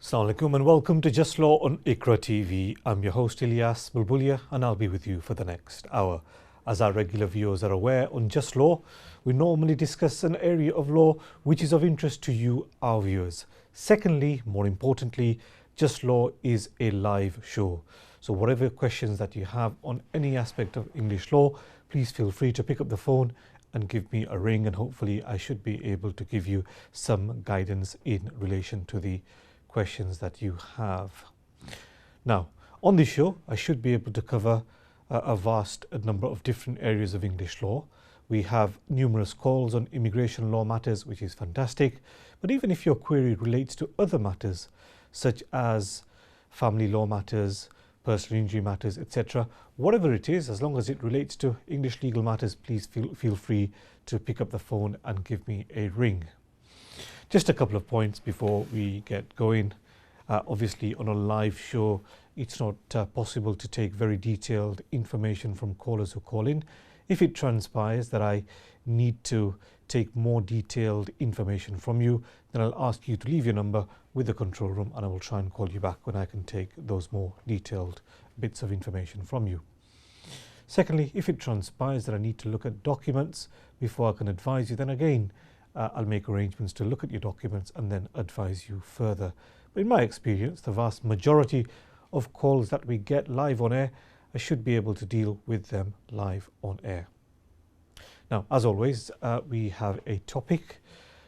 Assalamu alaikum and welcome to Just Law on IQRA TV. I'm your host Ilyas Bulbulia and I'll be with you for the next hour. As our regular viewers are aware, on Just Law we normally discuss an area of law which is of interest to you, our viewers. Secondly, more importantly, Just Law is a live show. So whatever questions that you have on any aspect of English law, please feel free to pick up the phone and give me a ring, and hopefully I should be able to give you some guidance in relation to the questions that you have. Now, on this show, I should be able to cover a vast number of different areas of English law. We have numerous calls on immigration law matters, which is fantastic. But even if your query relates to other matters, such as family law matters, personal injury matters, etc., whatever it is, as long as it relates to English legal matters, please feel free to pick up the phone and give me a ring. Just a couple of points before we get going. Obviously, on a live show, it's not possible to take very detailed information from callers who call in. If it transpires that I need to take more detailed information from you, then I'll ask you to leave your number with the control room and I will try and call you back when I can take those more detailed bits of information from you. Secondly, if it transpires that I need to look at documents before I can advise you, then again, I'll make arrangements to look at your documents and then advise you further. But in my experience, the vast majority of calls that we get live on air, I should be able to deal with them live on air. Now, as always, we have a topic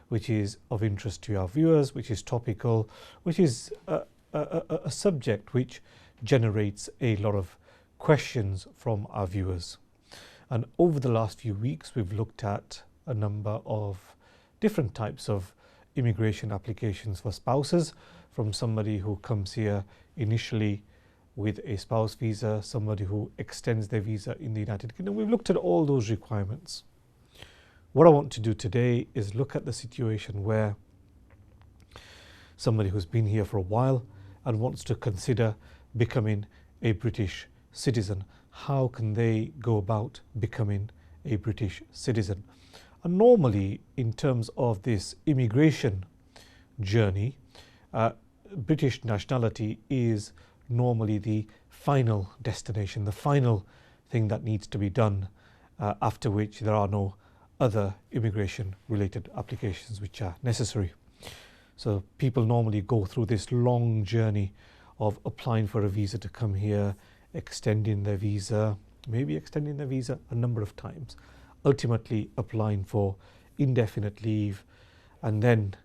which is of interest to our viewers, which is topical, which is a subject which generates a lot of questions from our viewers. And over the last few weeks, we've looked at a number of different types of immigration applications for spouses, from somebody who comes here initially with a spouse visa, somebody who extends their visa in the United Kingdom. We've looked at all those requirements. What I want to do today is look at the situation where somebody who's been here for a while and wants to consider becoming a British citizen. How can they go about becoming a British citizen? And normally, in terms of this immigration journey, British nationality is normally the final destination, the final thing that needs to be done, after which there are no other immigration related applications which are necessary. So people normally go through this long journey of applying for a visa to come here, extending their visa, maybe extending their visa a number of times, ultimately applying for indefinite leave, and then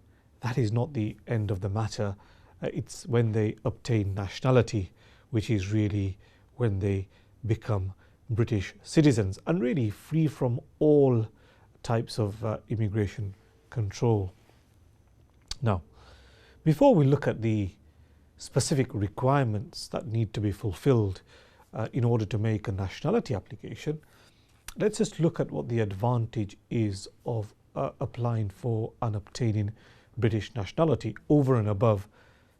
that is not the end of the matter. It's when they obtain nationality, which is really when they become British citizens and really free from all types of immigration control. Now, before we look at the specific requirements that need to be fulfilled in order to make a nationality application, let's just look at what the advantage is of applying for and obtaining British nationality over and above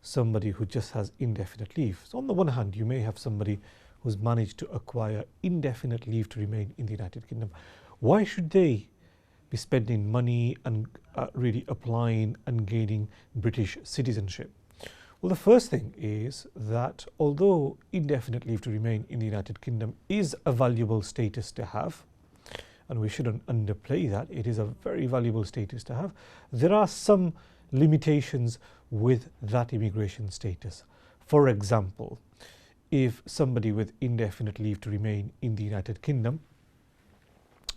somebody who just has indefinite leave. So on the one hand, you may have somebody who's managed to acquire indefinite leave to remain in the United Kingdom. Why should they be spending money and really applying and gaining British citizenship? Well, the first thing is that although indefinite leave to remain in the United Kingdom is a valuable status to have, and we shouldn't underplay that, it is a very valuable status to have, there are some limitations with that immigration status. For example, if somebody with indefinite leave to remain in the United Kingdom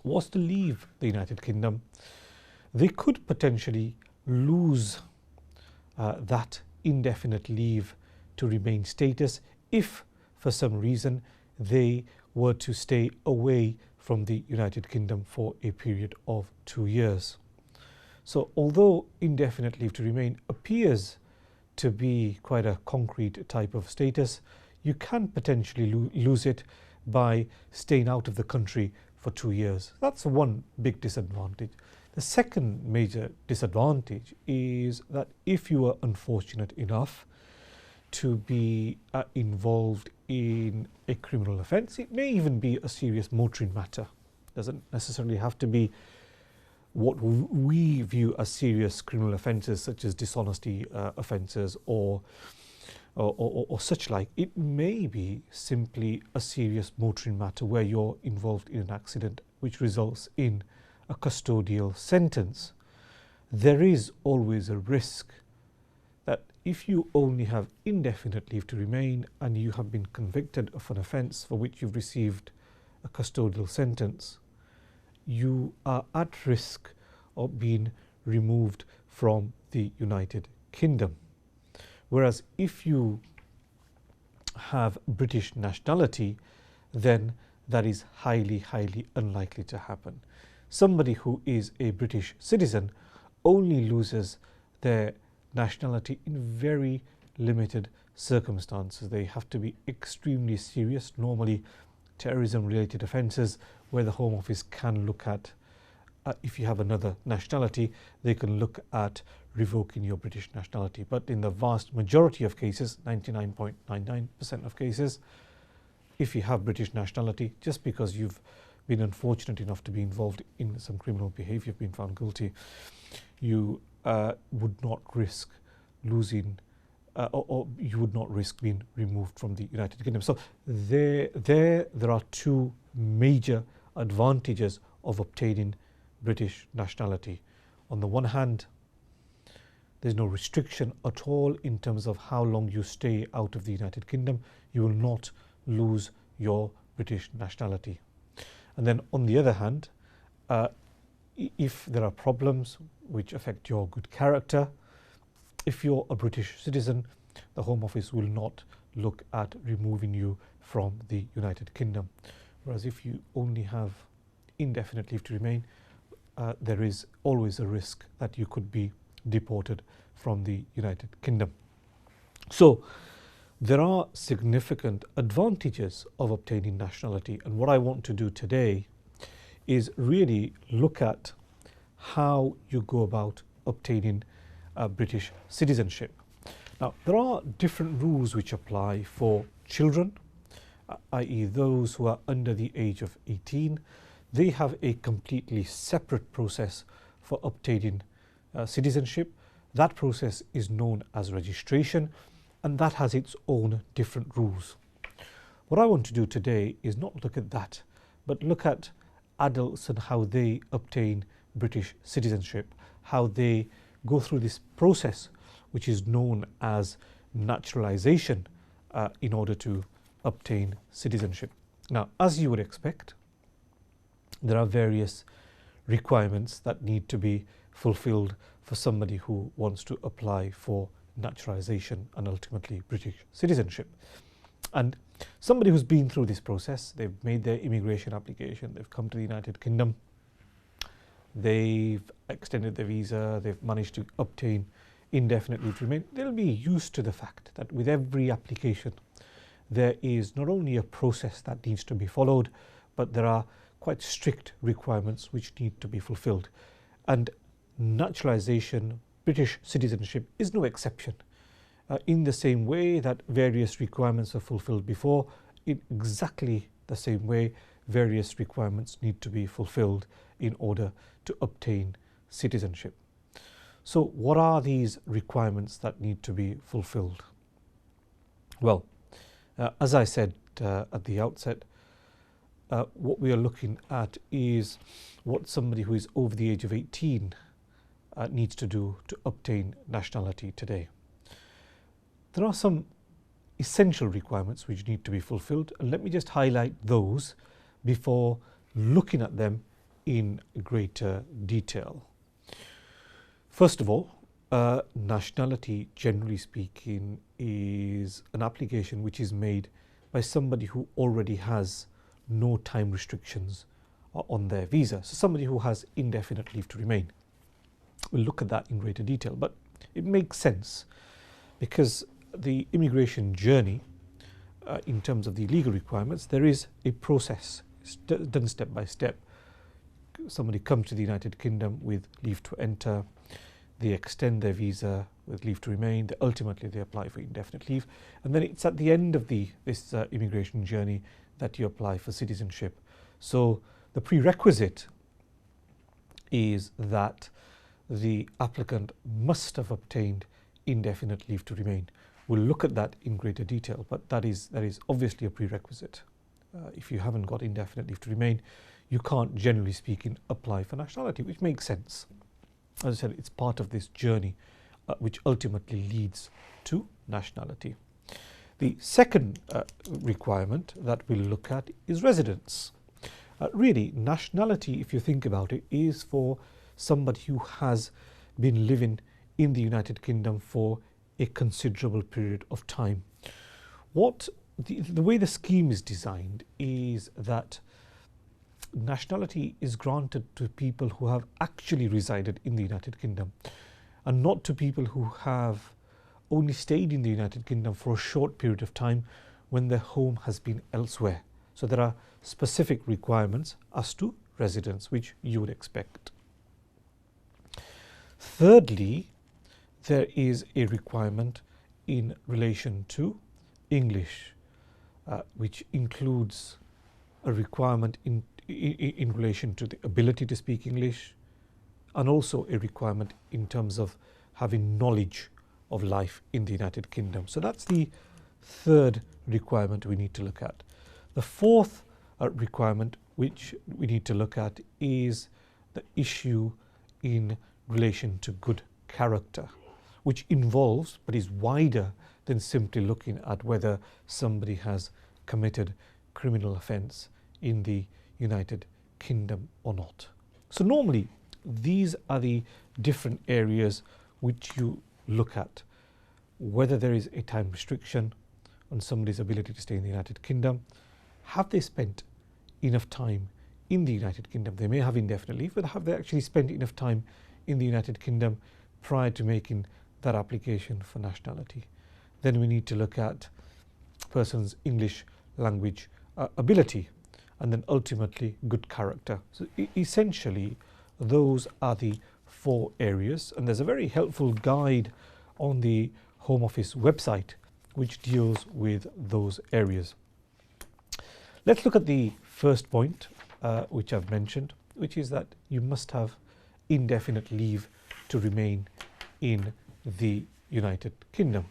was to leave the United Kingdom, they could potentially lose that indefinite leave to remain status if for some reason they were to stay away from the United Kingdom for a period of 2 years. So although indefinite leave to remain appears to be quite a concrete type of status, you can potentially lose it by staying out of the country for 2 years. That's one big disadvantage. The second major disadvantage is that if you are unfortunate enough to be involved in a criminal offence, it may even be a serious motoring matter. Doesn't necessarily have to be what we view as serious criminal offences, such as dishonesty offences or such like. It may be simply a serious motoring matter where you're involved in an accident which results in a custodial sentence. There is always a risk that if you only have indefinite leave to remain and you have been convicted of an offence for which you've received a custodial sentence, you are at risk of being removed from the United Kingdom. Whereas if you have British nationality, then that is highly, highly unlikely to happen. Somebody who is a British citizen only loses their nationality in very limited circumstances. They have to be extremely serious, normally terrorism related offences, where the Home Office can look at, if you have another nationality, they can look at revoking your British nationality. But in the vast majority of cases, 99.99% of cases, if you have British nationality, just because you've been unfortunate enough to be involved in some criminal behaviour, been found guilty, you would not risk losing or you would not risk being removed from the United Kingdom. So there are two major advantages of obtaining British nationality. On the one hand, there's no restriction at all in terms of how long you stay out of the United Kingdom. You will not lose your British nationality. And then on the other hand, if there are problems which affect your good character, if you're a British citizen, the Home Office will not look at removing you from the United Kingdom. Whereas if you only have indefinite leave to remain, there is always a risk that you could be deported from the United Kingdom. So there are significant advantages of obtaining nationality, and what I want to do today is really look at how you go about obtaining British citizenship. Now, there are different rules which apply for children, i.e. those who are under the age of 18. They have a completely separate process for obtaining citizenship. That process is known as registration, and that has its own different rules. What I want to do today is not look at that, but look at adults and how they obtain British citizenship, how they go through this process which is known as naturalisation in order to obtain citizenship. Now, as you would expect, there are various requirements that need to be fulfilled for somebody who wants to apply for naturalisation and ultimately British citizenship. And somebody who's been through this process, they've made their immigration application, they've come to the United Kingdom, they've extended their visa, they've managed to obtain indefinite leave to remain, they'll be used to the fact that with every application there is not only a process that needs to be followed, but there are quite strict requirements which need to be fulfilled. And naturalisation, British citizenship, is no exception. In the same way that various requirements are fulfilled before, in exactly the same way various requirements need to be fulfilled in order to obtain citizenship. So what are these requirements that need to be fulfilled? Well, as I said at the outset, what we are looking at is what somebody who is over the age of 18 needs to do to obtain nationality today. There are some essential requirements which need to be fulfilled, and let me just highlight those before looking at them in greater detail. First of all, nationality, generally speaking, is an application which is made by somebody who already has no time restrictions on their visa. So somebody who has indefinite leave to remain. We'll look at that in greater detail, but it makes sense because the immigration journey, in terms of the legal requirements, there is a process. It's done step by step. Somebody comes to the United Kingdom with leave to enter, they extend their visa with leave to remain, ultimately they apply for indefinite leave, and then it's at the end of this immigration journey that you apply for citizenship. So the prerequisite is that the applicant must have obtained indefinite leave to remain. We'll look at that in greater detail, but that is obviously a prerequisite. If you haven't got indefinite leave to remain, you can't, generally speaking, apply for nationality, which makes sense. As I said, it's part of this journey which ultimately leads to nationality. The second requirement that we'll look at is residence. Really, nationality, if you think about it, is for somebody who has been living in the United Kingdom for a considerable period of time. The way the scheme is designed is that nationality is granted to people who have actually resided in the United Kingdom, and not to people who have only stayed in the United Kingdom for a short period of time when their home has been elsewhere. So there are specific requirements as to residence, which you would expect. Thirdly, there is a requirement in relation to English, which includes a requirement in relation to the ability to speak English, and also a requirement in terms of having knowledge of life in the United Kingdom. So that's the third requirement we need to look at. The fourth requirement which we need to look at is the issue in relation to good character, which involves, but is wider than simply looking at whether somebody has committed criminal offence in the United Kingdom or not. So normally these are the different areas which you look at: whether there is a time restriction on somebody's ability to stay in the United Kingdom, have they spent enough time in the United Kingdom? They may have indefinite leave, but have they actually spent enough time in the United Kingdom prior to making that application for nationality? Then we need to look at person's English language ability, and then ultimately good character. So essentially those are the four areas, and there's a very helpful guide on the Home Office website which deals with those areas. Let's look at the first point which I've mentioned, which is that you must have indefinite leave to remain in the United Kingdom.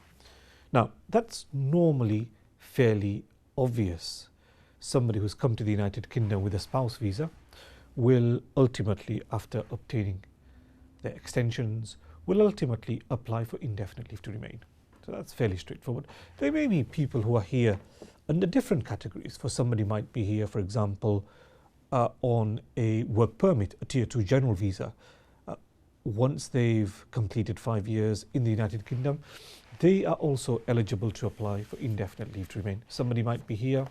Now that's normally fairly obvious. Somebody who's come to the United Kingdom with a spouse visa will ultimately, after obtaining their extensions, will ultimately apply for indefinite leave to remain. So that's fairly straightforward. There may be people who are here under different categories. For somebody might be here, for example, on a work permit, a Tier 2 general visa. Once they've completed 5 years in the United Kingdom, they are also eligible to apply for indefinite leave to remain. Somebody might be here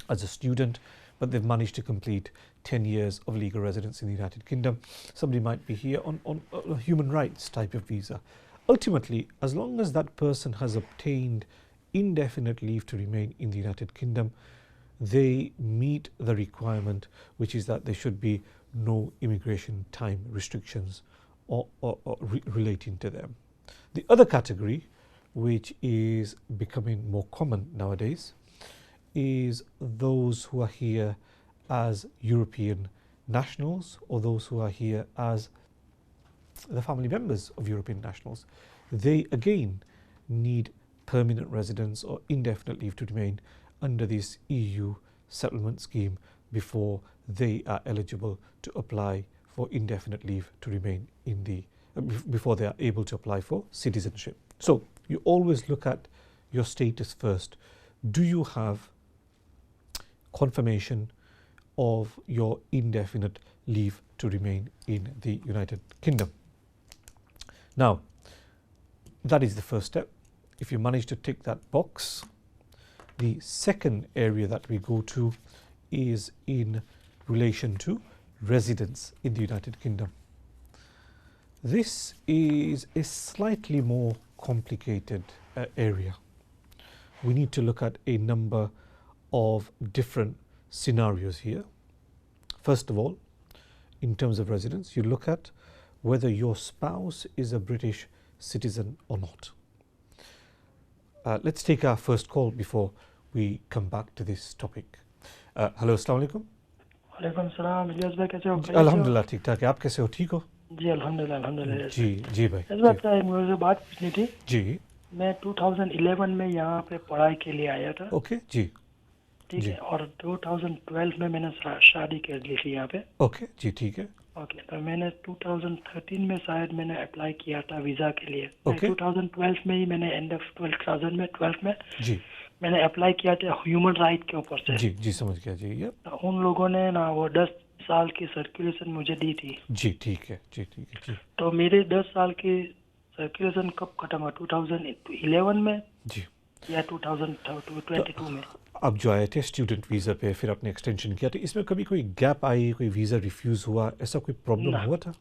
as a student, but they've managed to complete 10 years of legal residence in the United Kingdom. Somebody might be here on a human rights type of visa. Ultimately, as long as that person has obtained indefinite leave to remain in the United Kingdom, they meet the requirement, which is that there should be no immigration time restrictions or relating to them. The other category, which is becoming more common nowadays, is those who are here as European nationals, or those who are here as the family members of European nationals. They again need permanent residence or indefinite leave to remain under this EU settlement scheme before they are eligible to apply for indefinite leave to remain in the before they are able to apply for citizenship. So you always look at your status first. Do you have confirmation of your indefinite leave to remain in the United Kingdom? Now, that is the first step. If you manage to tick that box, the second area that we go to is in relation to residence in the United Kingdom. This is a slightly more complicated area. We need to look at a number of different scenarios here. First of all, in terms of residence, you look at whether your spouse is a British citizen or not. Let's take our first call before we come back to this topic. Hello, Assalamu alaikum. वालेकुम सलाम इलियास भाई, कैसे हो? जी, खैरियत से हो? अल्हम्दुलिल्लाह ठीक ठाक है। आप कैसे हो? ठीक हो? जी अल्हम्दुलिल्लाह अल्हम्दुलिल्लाह इलियास जी भाई। जी भाई इलियास जी भाई, मुझे बात पूछनी थी। जी। मैं 2011 में यहाँ पे पढ़ाई के लिए आया था, ओके जी ठीक जी। है, और 2012 में मैंने शादी कर ली थी यहाँ पे। ओके जी ठीक है। ओके, तो मैंने 2013 में शायद मैंने अप्लाई किया था वीज़ा के लिए, नहीं ओके 2012 में ही मैंने एंड ऑफ 12 में जी मैंने अप्लाई किया था ह्यूमन राइट के ऊपर से। जी जी समझ गया जी। ये तो उन लोगों ने ना वो 10 साल की सर्कुलेशन मुझे दी थी। जी ठीक है जी ठीक है जी तो मेरे 10 साल की सर्कुलेशन कब खत्म हुआ? 2011 में जी। या तो 2022 में? अब जो आए थे स्टूडेंट वीज़ा पे, फिर आपने एक्सटेंशन किया, तो इसमें कभी कोई गैप आई, कोई वीज़ा रिफ्यूज़ हुआ, ऐसा कोई प्रॉब्लम ना हुआ था?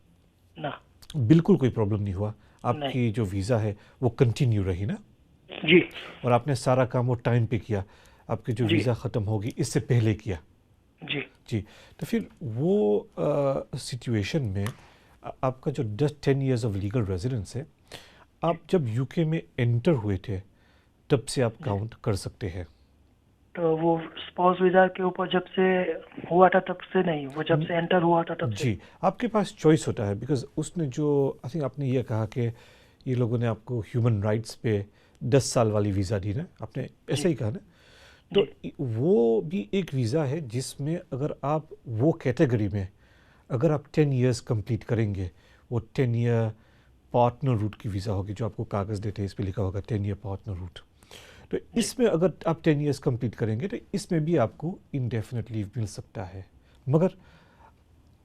ना, बिल्कुल कोई प्रॉब्लम नहीं हुआ। नहीं। आपकी जो वीज़ा है वो कंटिन्यू रही ना, जी और आपने सारा काम वो टाइम पे किया, आपकी जो जी वीज़ा ख़त्म होगी इससे पहले किया। जी जी। तो फिर वो सिचुएशन में आपका जो 10 years ऑफ लीगल रेजिडेंस है, जी आप जब यूके में एंटर हुए थे तब से आप जी। काउंट कर सकते हैं। तो वो स्पाउस वीज़ा के ऊपर जब से हुआ था तब से नहीं, वो जब से एंटर हुआ था तब से? जी, आपके पास चॉइस होता है, बिकॉज उसने जो आई थिंक आपने ये कहा कि ये लोगों ने आपको ह्यूमन राइट्स पे 10 साल वाली वीज़ा दी ना, आपने जी ऐसा ही कहा ना। तो जी वो भी एक वीज़ा है जिसमें अगर आप वो कैटेगरी में अगर आप 10 years कंप्लीट करेंगे, वो 10 year पार्टनर रूट की वीज़ा होगी, जो आपको कागज़ देते हैं इस पे लिखा होगा 10 year पार्टनर रूट। तो जी इसमें अगर आप 10 years कंप्लीट करेंगे तो इसमें भी आपको इंडेफिनिट लीव मिल सकता है। मगर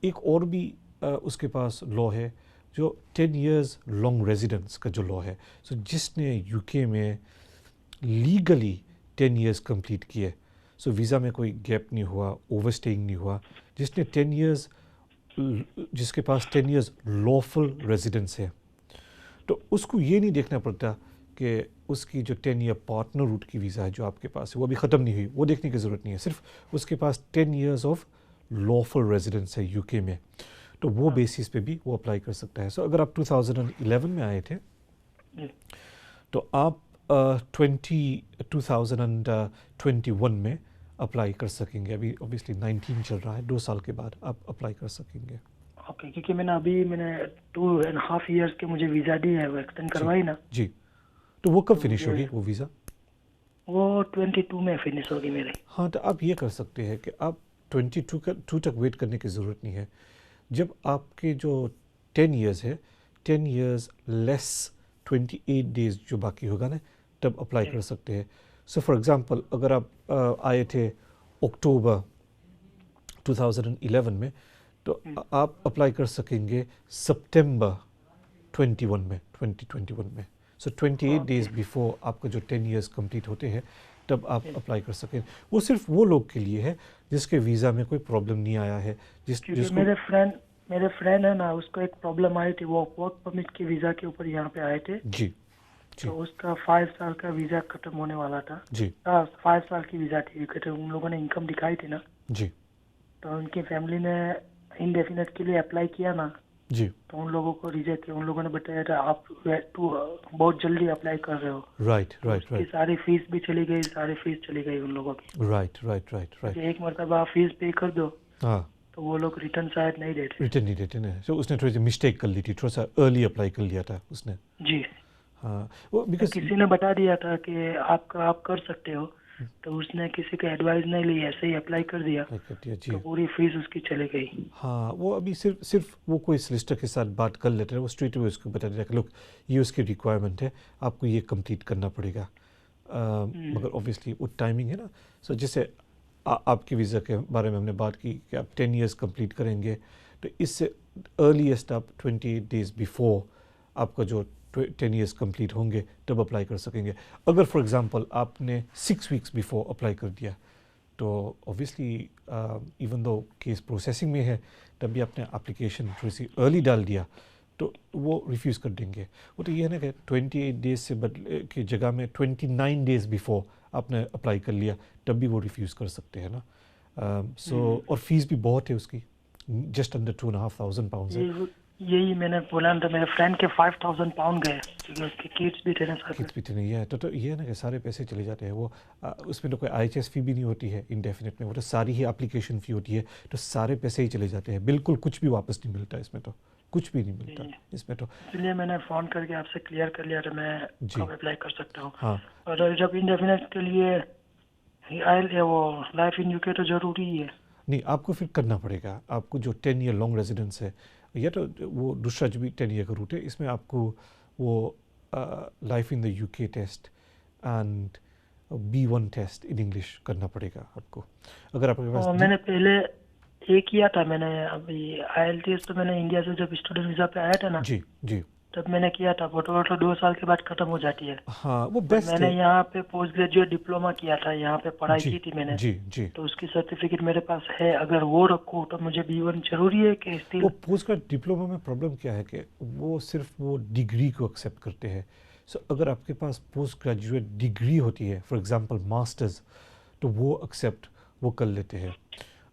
एक और भी उसके पास लॉ है, जो 10 years लॉन्ग रेजिडेंस का जो लॉ है। सो जिसने यूके में लीगली 10 years कंप्लीट किए, सो वीज़ा में कोई गैप नहीं हुआ, ओवरस्टेइंग नहीं हुआ, जिसने 10 years जिसके पास 10 years लॉफुल रेजिडेंस है, तो उसको ये नहीं देखना पड़ता कि उसकी जो 10 year पार्टनर रूट की वीज़ा है जो आपके पास है वो अभी ख़त्म नहीं हुई, वो देखने की ज़रूरत नहीं है। सिर्फ उसके पास 10 years ऑफ लॉफुल रेजिडेंस है यूके में, तो वो हाँ बेसिस पे भी वो अप्लाई कर सकता है। सो अगर आप 2011 में आए थे जी तो आप 2021 में अप्लाई कर सकेंगे। अभी ऑब्वियसली 19 चल रहा है, 2 साल के बाद आप अप्लाई कर सकेंगे। ओके, क्योंकि मैंने 2.5 ईयर्स के मुझे वीज़ा दी है, वो एक्सटेंड जी करवाई ना। जी। तो वो कब तो फिनिश मुझे होगी वो वीज़ा? वो 22 में फिनिश होगी मेरी। हाँ, तो आप ये कर सकते हैं कि आप 22 तक वेट करने की ज़रूरत नहीं है। जब आपके जो 10 years है, 10 years लेस 28 डेज़ जो बाकी होगा ना, तब अप्लाई जी कर सकते हैं। सो फॉर एग्ज़ाम्पल अगर आप आए थे अक्टूबर 2011 में, तो आप अप्लाई कर सकेंगे सितंबर 2021 में। सो 28 ओके डेज़ बिफोर आपका जो 10 years कंप्लीट होते हैं, तब आप जी। अप्लाई कर सकें। वो सिर्फ वो लोग के लिए है जिसके वीज़ा में कोई प्रॉब्लम नहीं आया है, क्योंकि जिसको मेरे फ्रेंड है ना, उसको एक प्रॉब्लम आई थी, वो वर्क परमिट के वीज़ा के ऊपर यहाँ पे आए थे। जी जी तो उसका 5 साल का वीज़ा खत्म होने वाला था। जी 5 साल की वीज़ा थी, क्योंकि उन लोगों ने इनकम दिखाई थी ना। जी तो उनकी फैमिली ने इंडेफिनेट के लिए अप्लाई किया ना, जी। तो उन लोगों को रिजेक्ट किया। उन लोगों ने बताया था आप बहुत जल्दी अप्लाई कर रहे हो। राइट तो राइट उसकी राइट सारी फीस भी चली गई, सारी फीस चली गई उन लोगों की। Right right right right. क्योंकि एक मरतबा आप फीस पे कर दो हाँ, तो वो लोग रिटर्न शायद नहीं देते। रिटर्न नहीं देते ना। सो उसने थोड़ी सी मिस्टेक कर ली थी, थोड़ा सा अर्ली अप्लाई कर लिया था उसने। जी। हाँ, वो तो बिकॉज किसी ने बता दिया था कि आप कर सकते हो, तो उसने किसी का एडवाइस नहीं ली, ऐसे ही अप्लाई कर दिया। कर दिया जी। तो पूरी फीस उसकी चली गई। हाँ, वो अभी सिर्फ वो कोई सॉलिसिटर के साथ बात कर लेते हैं, वो स्ट्रेट अवे उसको बता देता है कि लुक, ये उसकी रिक्वायरमेंट है, आपको ये कंप्लीट करना पड़ेगा। मगर ऑब्वियसली वो टाइमिंग है ना। सो जैसे आपकी वीज़ा के बारे में हमने बात की कि आप 10 years कंप्लीट करेंगे, तो इससे अर्लीस्ट आप 28 डेज़ बिफोर आपका जो 10 years कंप्लीट होंगे तब अप्लाई कर सकेंगे। अगर फॉर एग्ज़ाम्पल आपने 6 weeks बिफोर अप्लाई कर दिया, तो obviously even though case processing में है, तब भी आपने एप्लीकेशन थोड़ी सी अर्ली डाल दिया तो वो रिफ्यूज़ कर देंगे। वो तो ये है ना कि 28 डेज़ से बदले की जगह में 29 डेज़ बिफोर आपने अप्लाई कर लिया, तब भी वो रिफ्यूज़ कर सकते हैं ना। सो और फीस भी बहुत है उसकी, जस्ट अंडर £2,500 है। यही मैंने बोला ना, मेरे फ्रेंड के 5000 पाउंड गए क्योंकि उसके किड्स भी थे ना साथ में। किड्स भी नहीं है तो ये है ना कि सारे पैसे चले जाते हैं वो उसमें तो कोई IHS फ़ी भी नहीं होती है इंडेफिनिट में, वो तो सारी ही एप्लीकेशन फ़ी होती है, तो सारे पैसे ही चले जाते हैं, बिल्कुल कुछ भी वापस नहीं मिलता इसमें, तो कुछ भी नहीं मिलता इसमें तो। इसलिए मैंने फ़ोन करके आपसे क्लियर कर लिया तो मैं जी कब अप्लाई कर सकता हूँ। हाँ और जब इंडेफिनेट के लिए वो लाइफ इन यूके तो ज़रूरी ही है। नहीं, आपको फिर करना पड़ेगा, आपको जो 10 ईयर लॉन्ग रेजिडेंस है या तो वो दूसरा जो भी 10 ईयर का रूट है, इसमें आपको वो life in the UK test and B1 test in English करना पड़ेगा आपको, अगर आपके पास मैंने पहले एक किया था, मैंने अभी IELTS तो मैंने इंडिया से जब स्टूडेंट वीज़ा पे आया था ना, जी जी तब मैंने किया था, वो तो 2 साल के बाद ख़त्म हो जाती है। हाँ वो बेस्ट मैंने है। यहाँ पे पोस्ट ग्रेजुएट डिप्लोमा किया था, यहाँ पे पढ़ाई जी की थी मैंने, जी जी तो उसकी सर्टिफिकेट मेरे पास है। अगर वो रखूँ तो मुझे B1 जरूरी है कि स्टिल? वो पोस्ट ग्रेजुएट डिप्लोमा में प्रॉब्लम क्या है कि वो सिर्फ वो डिग्री को एक्सेप्ट करते हैं, सो अगर आपके पास पोस्ट ग्रेजुएट डिग्री होती है, फॉर एग्जांपल मास्टर्स, तो वो एक्सेप्ट वो कर लेते हैं,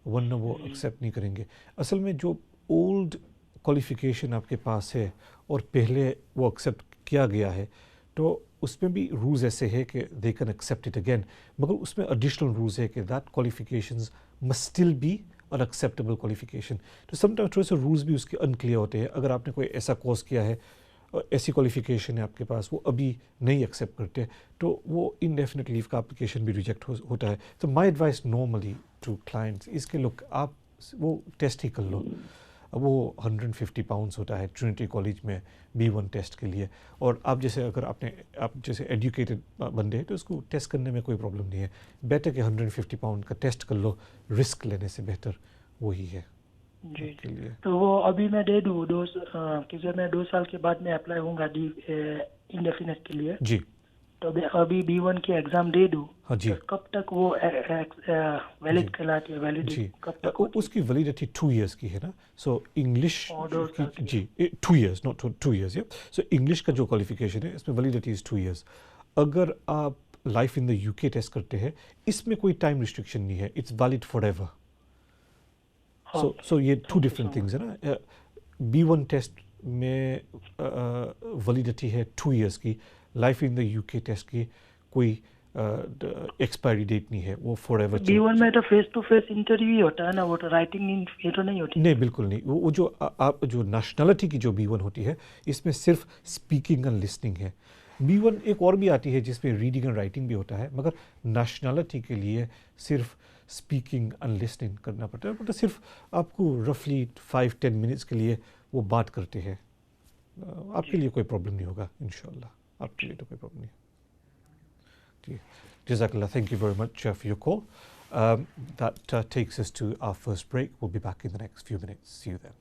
वरना वो एक्सेप्ट नहीं करेंगे। असल में जो ओल्ड क्वालिफ़िकेशन आपके पास है और पहले वो एक्सेप्ट किया गया है, तो उसमें भी रूल्स ऐसे है कि they can accept it again, मगर उसमें एडिशनल रूल्स है कि that qualifications must still be और एक्सेप्टेबल क्वालिफिकेशन। तो समटाइम थोड़े से रूल्स भी उसके अनक्लियर होते हैं। अगर आपने कोई ऐसा कोर्स किया है और ऐसी क्वालिफिकेशन है आपके पास, वो अभी नहीं एक्सेप्ट करते, तो वो इनडेफिनेट लीव का एप्लीकेशन भी रिजेक्ट होता है। तो my advice normally to clients इसके लुक, आप वो टेस्ट ही कर लो, वो 150 पाउंड्स होता है ट्रिनिटी कॉलेज में B1 टेस्ट के लिए, और आप जैसे अगर आप जैसे एजुकेटेड बंदे हैं तो उसको टेस्ट करने में कोई प्रॉब्लम नहीं है। बेटर कि 150 पाउंड का टेस्ट कर लो, रिस्क लेने से बेहतर वही है जी के लिए। तो वो अभी मैं दे दूँ क्योंकि मैं 2 साल के बाद में अप्लाई होऊंगा इंडेफिनेट के लिए, जी तो अभी B1 की एग्ज़ाम दे दूँ, हाँ जी तो कब तक वो वैलिड जी कहलाती है, वैलिड जी कब तक होती उसकी वैलिडिटी 2 इयर्स की है ना, सो इंग्लिश और 2 साल की की? जी 2 इयर्स नॉट 2 इयर्स या, सो इंग्लिश का जो क्वालिफिकेशन है इसमें वैलिडिटी इज़ 2 इयर्स। अगर आप life in the UK test करते हैं, इसमें कोई टाइम रिस्ट्रिक्शन नहीं है, it's valid for ever. So ये 2 डिफरेंट थिंग्स है ना। B1 टेस्ट में वैलिडिटी है 2 इयर्स की, life in the UK test की कोई एक्सपायरी डेट नहीं है, वो फॉर एवर। B1 में तो फेस टू फेस इंटरव्यू ही होता है ना, वो तो राइटिंग ये तो नहीं होती? नहीं बिल्कुल नहीं, वो जो आप जो नेशनलिटी की जो B1 होती है, इसमें सिर्फ स्पीकिंग एंड लिसनिंग है। B1 एक और भी आती है जिसमें रीडिंग एंड राइटिंग भी होता है, मगर नेशनलिटी के लिए सिर्फ स्पीकिंग एंड लिसनिंग करना पड़ता है, मतलब सिर्फ आपको रफली 5-10 मिनट्स के लिए वो बात करते हैं। आपके लिए कोई प्रॉब्लम नहीं होगा इंशाल्लाह, आपके लिए तो कोई प्रॉब्लम नहीं। जी Jazakallah, thank you very much for your call. That takes us to our first break. We'll be back in the next few minutes. See you then.